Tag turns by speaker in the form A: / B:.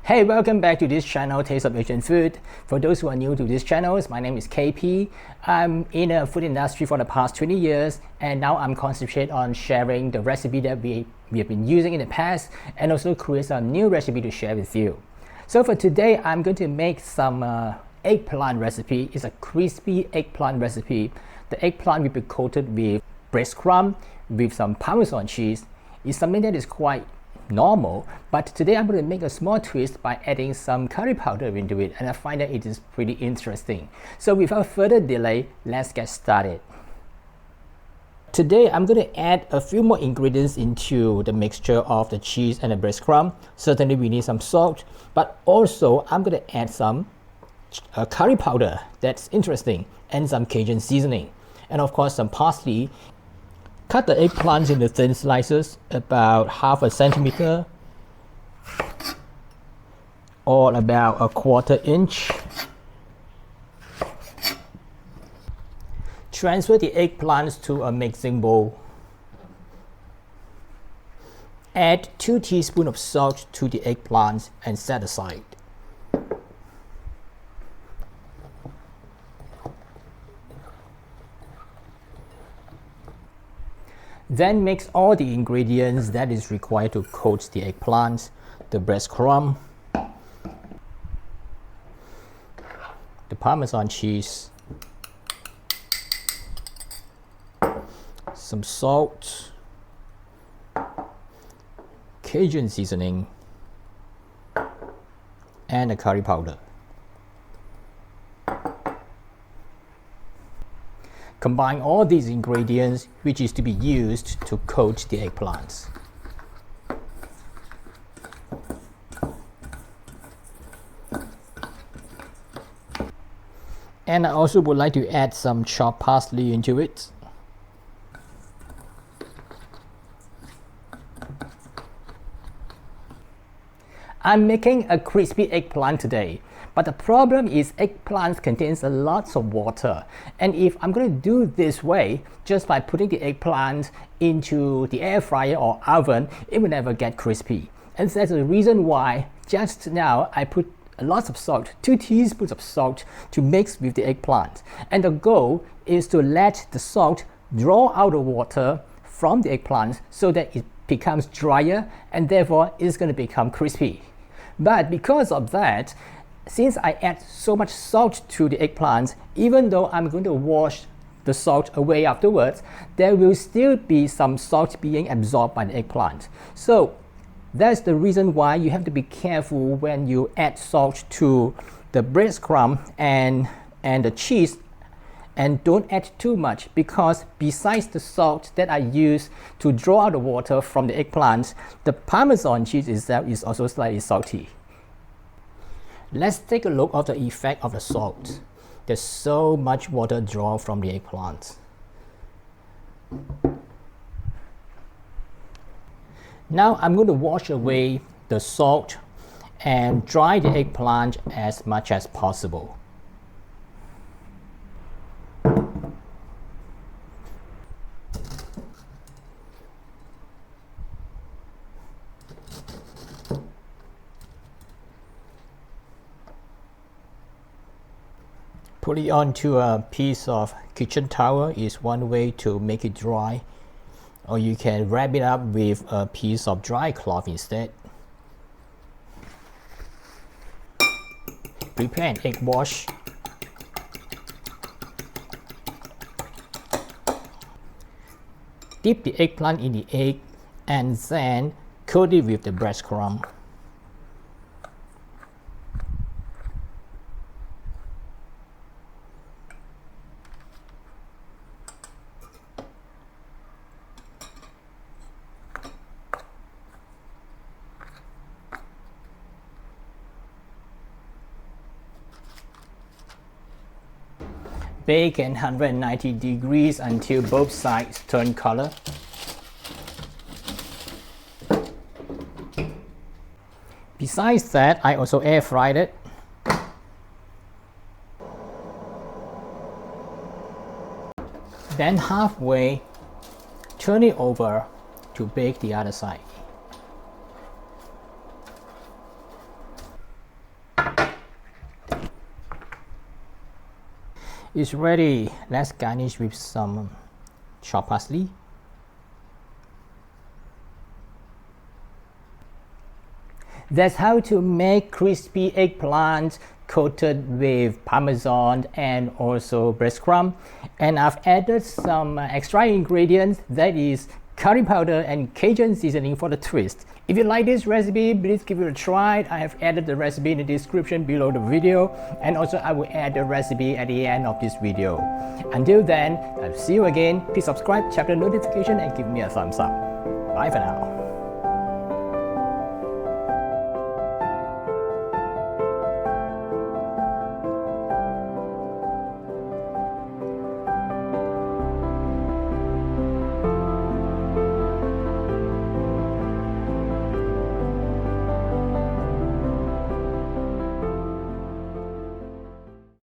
A: Hey, welcome back to this channel, Taste of Asian Food. For those who are new to this channel, my name is KP. I'm in the food industry for the past 20 years, and now I'm concentrating on sharing the recipe that we have been using in the past, and also create some new recipe to share with you. So for today, I'm going to make some eggplant recipe. It's a crispy eggplant recipe. The eggplant will be coated with breadcrumbs with some Parmesan cheese. It's something that is quite normal, but today I'm going to make a small twist by adding some curry powder into it, and I find that it is pretty interesting. So without further delay, let's get started. Today I'm going to add a few more ingredients into the mixture of the cheese and the breadcrumb. Certainly we need some salt, but also I'm going to add some curry powder, that's interesting, and some Cajun seasoning, and of course some parsley. Cut the eggplants into thin slices, about ½ centimeter or about a ¼ inch. Transfer the eggplants to a mixing bowl. Add 2 teaspoons of salt to the eggplants and set aside. Then mix all the ingredients that is required to coat the eggplants: the breadcrumb, the Parmesan cheese, some salt, Cajun seasoning, and the curry powder. Combine all these ingredients, which is to be used to coat the eggplants. And I also would like to add some chopped parsley into it. I'm making a crispy eggplant today, but the problem is eggplants contains a lot of water, and if I'm going to do this way, just by putting the eggplant into the air fryer or oven, it will never get crispy. And that's the reason why just now I put a lot of salt, 2 teaspoons of salt, to mix with the eggplant. And the goal is to let the salt draw out the water from the eggplant so that it becomes drier, and therefore it's going to become crispy. But because of that, since I add so much salt to the eggplant, even though I'm going to wash the salt away afterwards, there will still be some salt being absorbed by the eggplant. So that's the reason why you have to be careful when you add salt to the breadcrumb and the cheese, and don't add too much, because besides the salt that I use to draw out the water from the eggplant, the Parmesan cheese itself is also slightly salty. Let's take a look at the effect of the salt. There's so much water drawn from the eggplant. Now I'm going to wash away the salt and dry the eggplant as much as possible. Put it onto a piece of kitchen towel is one way to make it dry, or you can wrap it up with a piece of dry cloth instead. Prepare an egg wash. Dip the eggplant in the egg and then coat it with the breadcrumb. Bake at 190 degrees until both sides turn color. Besides that, I also air fried it. Then halfway, turn it over to bake the other side. is ready. Let's garnish with some chopped parsley. That's how to make crispy eggplant coated with Parmesan and also breadcrumbs. And I've added some extra ingredients, that is curry powder and Cajun seasoning for the twist. If you like this recipe, please give it a try. I have added the recipe in the description below the video, and also I will add the recipe at the end of this video. Until then, I'll see you again. Please subscribe, tap the notification and give me a thumbs up. Bye for now.